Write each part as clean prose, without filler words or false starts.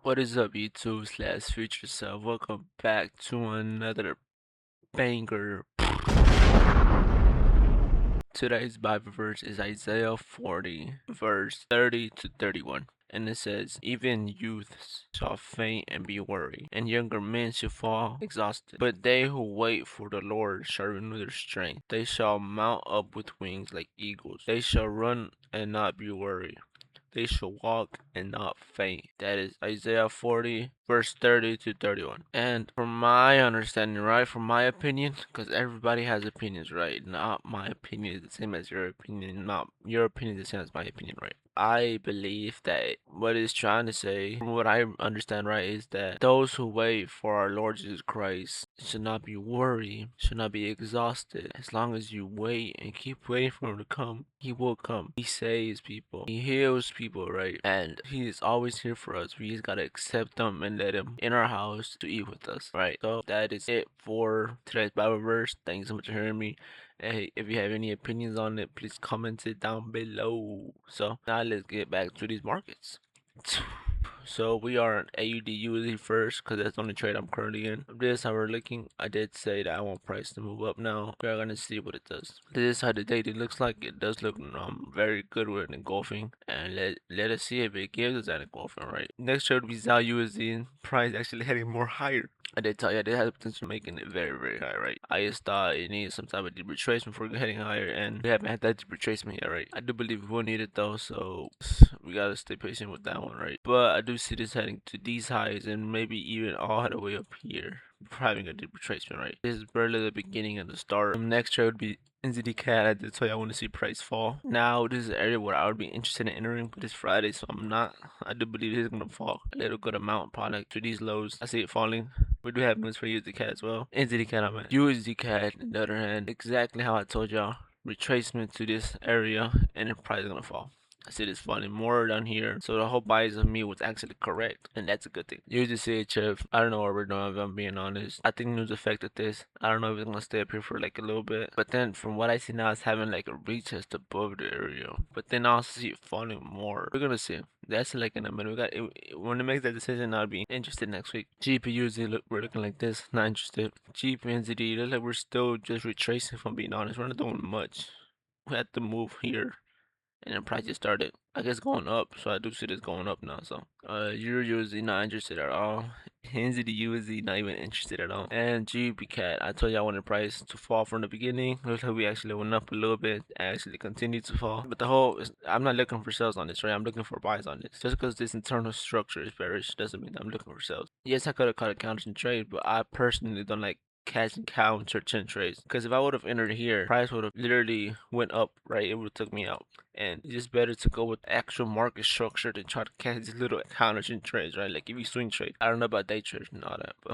What is up, YouTube slash future self? Welcome back to another banger. Today's Bible verse is Isaiah 40, verse 30 to 31. And it says, even youths shall faint and be weary, and younger men shall fall exhausted. But they who wait for the Lord shall renew their strength. They shall mount up with wings like eagles. They shall run and not be weary. They shall walk and not faint. That is Isaiah 40, verse 30 to 31. And from my understanding, right, from my opinion, because everybody has opinions, right? Not my opinion is the same as your opinion, not your opinion is the same as my opinion, right? I believe that what it's trying to say, from what I understand, right, is that those who wait for our Lord Jesus Christ should not be worried, should not be exhausted. As long as you wait and keep waiting for him to come, he will come. He saves people, he heals people, right? And he is always here for us. We just gotta accept him and let him in our house to eat with us, right? So that is it for today's Bible verse. Thank you so much for hearing me. Hey, if you have any opinions on it, please comment it down below. So now let's get back to these markets. So we are on AUD USD first because that's the only trade I'm currently in. This is how we're looking. I did say that I want price to move up now. We're gonna see what it does. This is how the daily looks like. It does look very good with engulfing, and let us see if it gives us that engulfing, right? Next trade would be ZAL USD. Price actually heading more higher. I did tell you I did have the potential of making it very high, right? I just thought it needed some type of deep retracement before heading higher, and we haven't had that deep retracement yet, right? I do believe we will need it though, so we gotta stay patient with that one, right? But I do see this heading to these highs and maybe even all the way up here before having a deep retracement, right? This is barely the beginning and the start. Next trade would be NZD CAD. I did tell you I want to see price fall. Now this is an area where I would be interested in entering, but it's Friday, so I'm not. I do believe this is gonna fall a little good amount, product to these lows. I see it falling. We do have news for USD CAD as well. NZD CAD, I'm at. USD CAD, on the other hand, exactly how I told y'all. Retracement to this area, and the price is gonna fall. I see this falling more down here, so the whole bias of me was actually correct, and that's a good thing. Use the CHF. I don't know what we're doing, if I'm being honest. I think news affected this. I don't know if it's gonna stay up here for like a little bit, but then from what I see now, it's having like a retest above the area, but then I also see it falling more. We're gonna see. That's like in a minute. We got it, when it makes that decision, I'll be interested next week. GPUs, we're looking like this. Not interested. GP NZD, look like we're still just retracing. If I'm being honest, we're not doing much. We had to move here and then price just started, I guess, going up. So I do see this going up now. So Euro USD not interested at all. NZD USD not even interested at all. And GBP CAD, I told you I wanted price to fall from the beginning. Looks like we actually went up a little bit, actually continued to fall. But I'm not looking for sales on this, right? I'm looking for buys on this. Just because this internal structure is bearish doesn't mean I'm looking for sales. Yes, I could have caught a counter trade, but I personally don't like catch and counter 10 trades, because if I would have entered here, price would have literally went up, right? It would have took me out, and it's just better to go with actual market structure than try to catch these little counters and trades, right? Like if you swing trade, I don't know about day trades and all that, but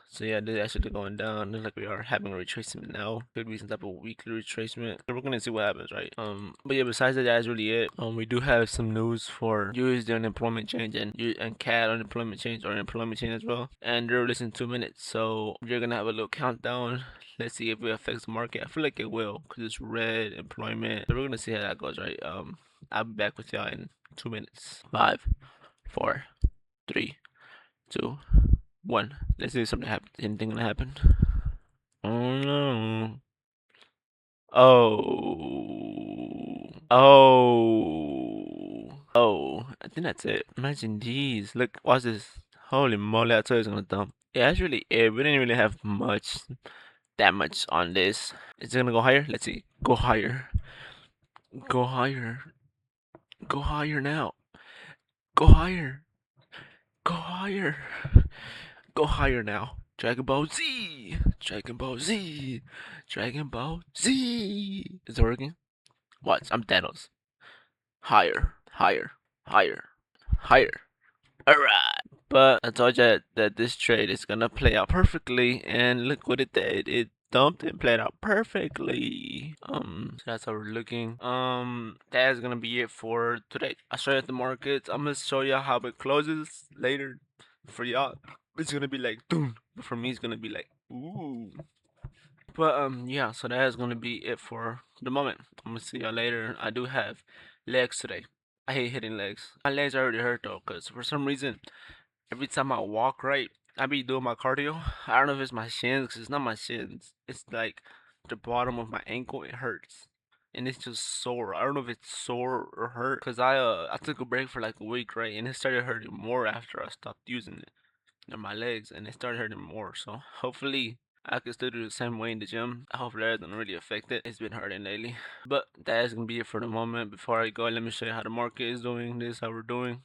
so yeah, this is actually going down. Looks like we are having a retracement now. Could be some type of weekly retracement. So we're gonna see what happens, right? But yeah, besides that, that's really it. We do have some news for USD unemployment change and CAD unemployment change, or unemployment change as well, and they're released in 2 minutes. So you're gonna have a little countdown. Let's see if it affects the market. I feel like it will, because it's red employment. So we're gonna see how that goes, right? I'll be back with y'all in 2 minutes. 5, 4, 3, 2, 1. Let's see if something happens. Anything gonna happen? Oh no. Oh. Oh. I think that's it. Imagine these. Look, watch this. Holy moly, I thought it was gonna dump. Yeah, that's really it. We didn't really have that much on this. Is it gonna go higher? Let's see. Go higher. Go higher. Go higher now. Go higher. Go higher. Go higher now. Dragon Ball Z. Dragon Ball Z. Dragon Ball Z. Is it working? Watch. I'm Thanos. Higher. Higher. Higher. Higher. Alright. But I told you that this trade is gonna play out perfectly, and look what it did. It dumped and played out perfectly. So that's how we're looking. That's gonna be it for today. I'll show you the markets. I'm gonna show you how it closes later. For y'all, it's gonna be like boom. But for me, it's gonna be like ooh. But yeah, so that is gonna be it for the moment. I'm gonna see y'all later. I do have legs today. I hate hitting legs. My legs are already hurt though, cause for some reason Every time I walk, right, I be doing my cardio. I don't know if it's my shins, 'cause it's not my shins. It's like the bottom of my ankle. It hurts, and it's just sore. I don't know if it's sore or hurt, 'cause I took a break for like a week, right, and it started hurting more after I stopped using it. In my legs, and it started hurting more. So hopefully I can still do the same way in the gym. Hopefully that doesn't really affect it. It's been hurting lately. But that is gonna be it for the moment. Before I go, let me show you how the market is doing. This is how we're doing.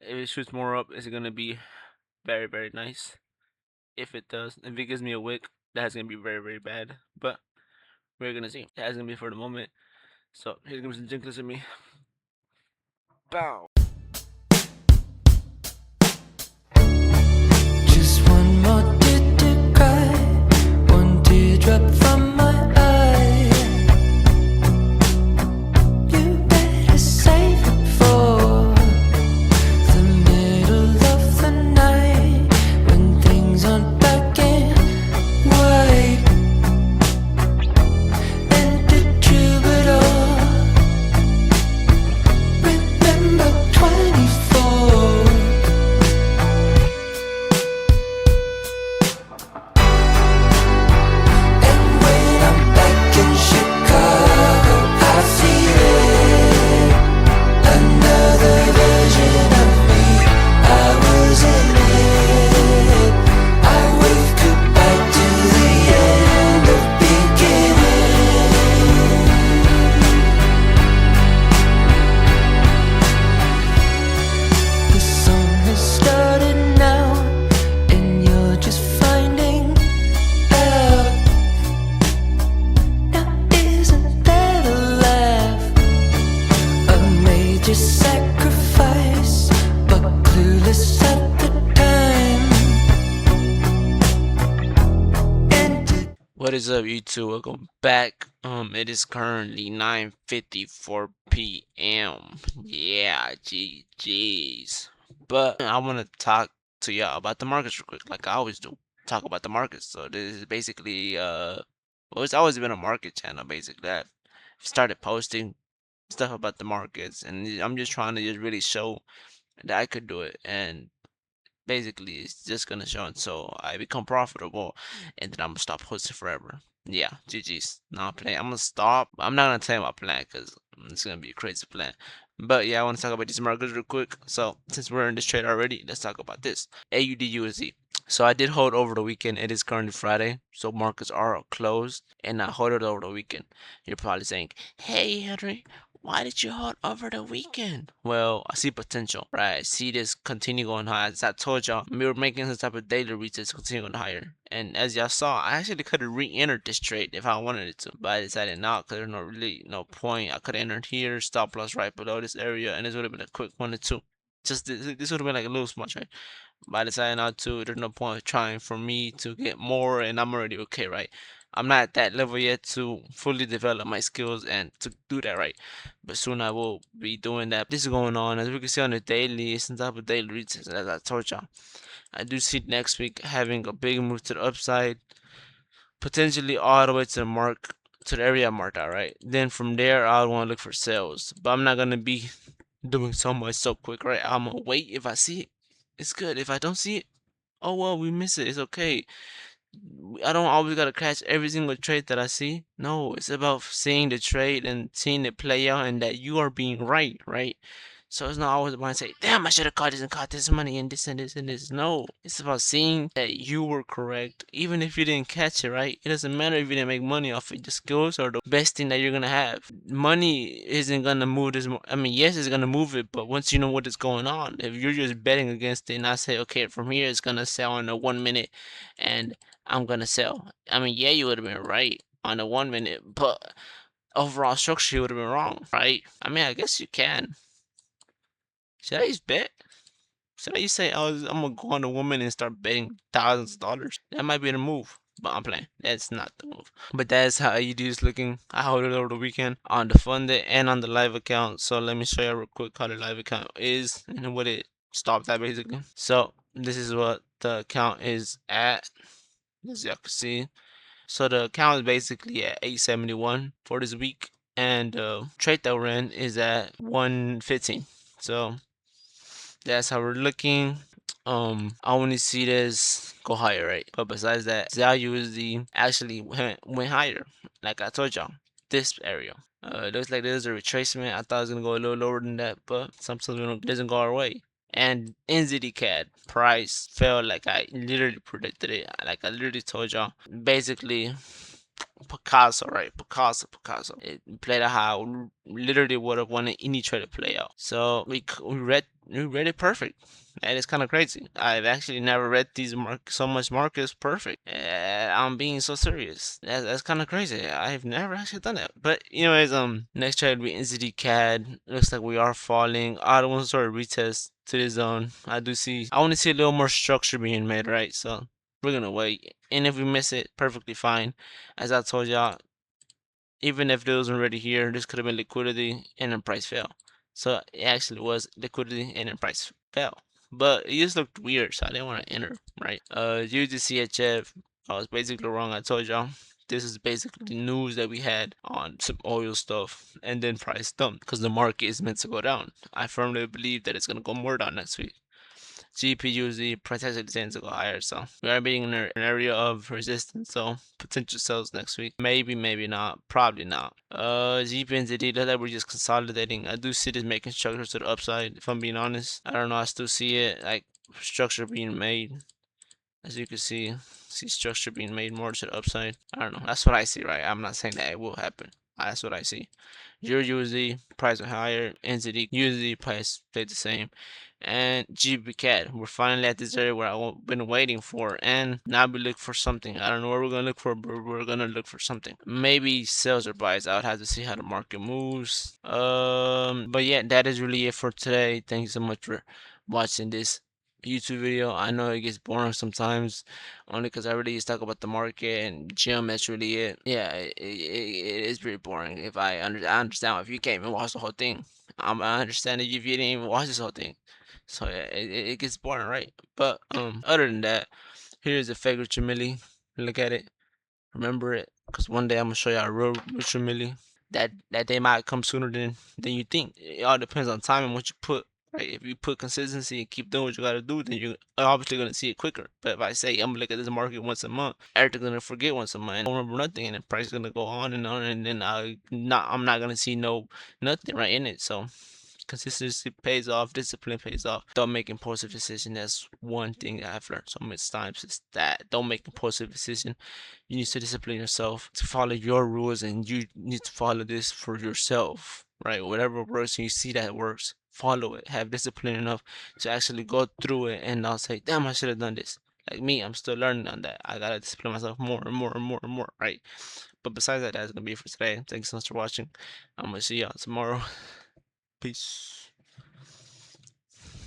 If it shoots more up, it's gonna be very, very nice. If it does, if it gives me a wick, that's gonna be very, very bad. But we're gonna see. That's gonna be for the moment. So here's gonna be some jinkless of me. Bow. Just one more tear to cry, one teardrop from my eye. You better save it for the middle of the night, when things aren't black and white. And the troubadour, remember 24. And when I'm back in Chicago, I feel it. Another version of me, I was in it. I wave goodbye to the end of beginning. The song has started now, and you're just finding out. Now isn't that a laugh? A major sacrifice, but clueless at the time. And What is up, YouTube? Welcome back. It is currently 9:54 p.m. Yeah, GG's. But I want to talk to y'all about the markets real quick, like I always do. Talk about the markets. So this is basically well, it's always been a market channel. Basically, I've started posting stuff about the markets, and I'm just trying to just really show that I could do it, and basically it's just gonna show until I become profitable, and then I'm gonna stop posting forever. Yeah, GG's. Not playing. I'm gonna stop. I'm not gonna tell you my plan because it's gonna be a crazy plan. But yeah, I want to talk about these markets real quick. So since we're in this trade already, let's talk about this. AUD. So I did hold over the weekend. It is currently Friday, so markets are closed, and I hold it over the weekend. You're probably saying, "Hey Henry, why did you hold over the weekend?" Well, I see potential, right? I see this continue going high. As I told y'all, we were making some type of daily retest continue going higher. And as y'all saw, I actually could have re-entered this trade if I wanted it to, but I decided not because there's no point. I could have entered here, stop loss right below this area, and this would have been a quick 1 to 2. Just this would have been like a little small trade. But I decided not to. There's no point of trying for me to get more, and I'm already okay, right? I'm not at that level yet to fully develop my skills and to do that right. But soon I will be doing that. This is going on. As we can see on the daily, some type of daily retest, as I told y'all. I do see next week having a big move to the upside, potentially all the way to the mark, to the area I marked out, right? Then from there, I'll want to look for sales. But I'm not going to be doing so much so quick, right? I'm going to wait. If I see it, it's good. If I don't see it, oh well, we miss it. It's okay. I don't always gotta catch every single trade that I see. No, it's about seeing the trade and seeing it play out and that you are being right, right? So it's not always about saying, damn, I should have caught this and caught this money and this and this and this. No, it's about seeing that you were correct, even if you didn't catch it, right? It doesn't matter if you didn't make money off it. The skills are the best thing that you're gonna have. Money isn't gonna move this. I mean, yes, it's gonna move it, but once you know what is going on, if you're just betting against it and I say, okay, from here it's gonna sell in a 1 minute, and I'm gonna sell. I mean, yeah, you would have been right on the 1 minute, but overall structure you would have been wrong, right? I mean, I guess you can. Should I just bet? Should I just say, oh, I'm gonna go on a woman and start betting thousands of dollars? That might be the move, but I'm playing. That's not the move. But that's how AUD is looking. I hold it over the weekend on the funded and on the live account. So let me show you real quick how the live account is and what it stopped at basically. So this is what the account is at, as y'all can see. So the account is basically at 871 for this week, and trade that we're in is at 115. So that's how we're looking. I only see this go higher, right? But besides that, ZAUSD actually went higher. Like I told y'all, this area. It looks like there's a retracement. I thought it was gonna go a little lower than that, but sometimes it doesn't go our way. And NZD price fell like I literally predicted it. Like I literally told y'all. Basically, Picasso, right? Picasso. It played out how literally would have wanted any trade to play out. So we read it perfect. And it's kind of crazy. I've actually never read these so much markets perfect. I'm being so serious. That's kind of crazy. I've never actually done that. But anyways, next trade we NZD CAD. Looks like we are falling. I don't want to sort of retest to this zone. I want to see a little more structure being made, right? So we're gonna wait. And if we miss it, perfectly fine. As I told y'all, even if there wasn't already here, this could have been liquidity and then price fell. So it actually was liquidity and then price fell. But it just looked weird, so I didn't want to enter, right? Due to CHF, I was basically wrong. I told y'all. This is basically news that we had on some oil stuff, and then price dumped because the market is meant to go down. I firmly believe that it's gonna go more down next week. GPUZ protected tends to go higher, so we are being in an area of resistance, so potential sales next week. Maybe, maybe not, probably not. GP and ZD, that we're just consolidating. I do see this making structure to the upside, if I'm being honest. I don't know, I still see it like structure being made. As you can see structure being made more to the upside. I don't know. That's what I see, right? I'm not saying that it will happen. That's what I see. Your USD price are higher, NZD USD price stayed the same, and GBCAD. We're finally at this area where I've been waiting for, and now we look for something. I don't know what we're gonna look for, but we're gonna look for something. Maybe sales or buys. I would have to see how the market moves. But yeah, that is really it for today. Thank you so much for watching this YouTube video. I know it gets boring sometimes, only because I really just talk about the market and gym. That's really it. Yeah, it is pretty boring. I understand if you can't even watch the whole thing. I understand if you didn't even watch this whole thing. So yeah, it gets boring, right? But other than that, here's a fake Richard Millie. Look at it. Remember it, because one day I'm gonna show you a real Richard Millie. That day might come sooner than you think. It all depends on time and what you put. Right? If you put consistency and keep doing what you gotta do, then you're obviously gonna see it quicker. But if I say I'm gonna look at this market once a month, everything's gonna forget once a month. And I don't remember nothing, and the price is gonna go on, and then I'm not gonna see nothing right in it. So consistency pays off, discipline pays off. Don't make impulsive decisions. That's one thing that I've learned so much times is that don't make impulsive decisions. You need to discipline yourself to follow your rules, and you need to follow this for yourself, right? Whatever works and you see that works, follow it. Have discipline enough to actually go through it and not say, damn, I should have done this. Like me, I'm still learning on that. I gotta discipline myself more and more and more and more, right? But besides that, that's gonna be it for today. Thanks so much for watching. I'm gonna see y'all tomorrow. Peace.